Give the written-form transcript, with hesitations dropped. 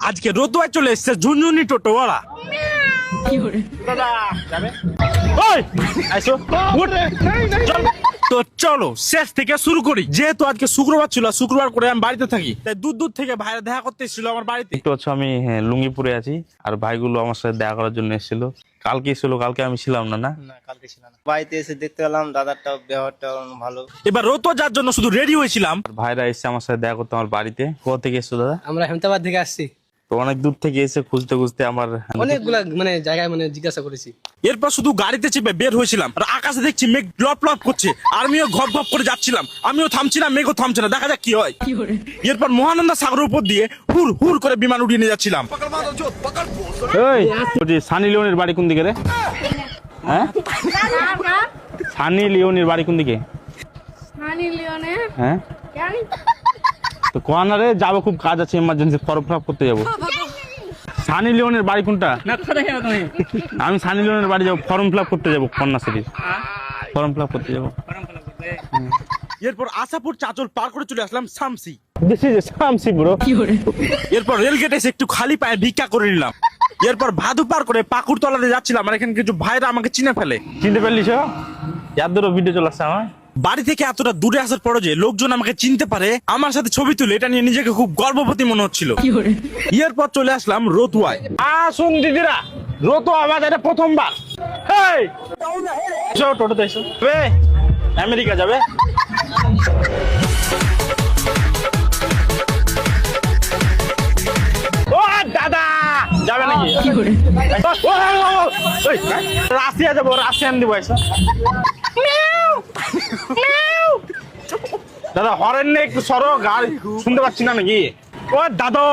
আজকে রতুয়ায় চলে এসছে ঝুনঝুনি টোটোওয়ালা। দাদা যাবে? ওই আইসো উঠ। তো চলো শেষ থেকে শুরু করি। যেহেতু আজকে শুক্রবার ছিল, শুক্রবার করে আমি বাড়িতে থাকি, তাই দূর দূর থেকে ভাইরা দেখা করতে এসেছিল আমার বাড়িতে। একটু হচ্ছে আমি লুঙ্গি পরে আছি, আর ভাইগুলো আমার সাথে দেখা করার জন্য এসেছিল। কালকে ছিল, কালকে আমি ছিলাম না। না কালকে ছিল না, বাড়িতে এসে দেখতে পেলাম দাদারটা ব্যবহারটা ভালো। এবার রতুয়া যার জন্য শুধু রেডি হয়েছিলাম। আর ভাইরা এসে আমার সাথে দেখা করতে আমার বাড়িতে। কোথা থেকে এসছো দাদা? আমরা হেমতাবাদ থেকে আসছি, তো অনেক দূর থেকে এসে খুঁজতে খুঁজতে আমার অনেকগুলা জায়গায় জিজ্ঞাসা করেছি। এরপর শুধু গাড়িতে চেপে বের হয়েছিলাম, আর আকাশে দেখছি মেঘ লপ লপ করছে, আমিও ঘপ ঘপ করে যাচ্ছিলাম। আমিও থামছি না, মেঘও থামছে না, দেখা যাক কি হয়। এরপর মহানন্দা সাগরের উপর দিয়ে হুর হুর করে বিমান উড়িয়ে নিয়ে যাচ্ছিলাম। সানি লিওনের বাড়ি কোন দিকে রে? হ্যাঁ, সানি লিওনের বাড়ি কোন দিকে? হ্যাঁ তো কোয়ানা রে, যাবো, খুব কাজ আছে, এমার্জেন্সি ফর্ম ফিল আপ করতে যাবো। সানি লিওনের বাড়ি কোনটা? আমি সানি লিওনের বাড়ি যাবো, ফর্ম ফিল আপ করতে যাবো, কন্যাশ্রীর ফর্ম ফিল আপ করতে যাবো। এরপর আশাপুর চাচল পার করে চলে আসলাম শামসি। শামসি ব্রো। এরপর রেল গেটে এসে একটু খালি পায়ে ভিক্ষা করে নিলাম। এরপর ভাদু পার করে পাকুড় তলাতে যাচ্ছিলাম, আর এখানে কিছু ভাইরা আমাকে চিনে ফেলে। চিনতে পারলিস? এত দূর ভিডিও চলে আসছে আমার বাড়ি থেকে এতটা দূরে আসার পরও যে লোকজন আমাকে চিনতে পারে, আমার সাথে ছবি তুলে, এটা নিয়ে নিজেকে খুব গর্ববতী মনে হচ্ছিল। এরপর চলে আসলাম রতুয়ায়। আসুন দিদিরা, রতুয়া বাজারে প্রথমবার। এসো টোটোতে এসো। আমেরিকা যাবে? ও দাদা যাবে নাকি? রাশিয়া যাবো, রাশিয়ান দিব। এসো দাদা, হরেন নেই, একটু সরো, গাড়ি শুনতে পাচ্ছি না নাকি? ও দাদা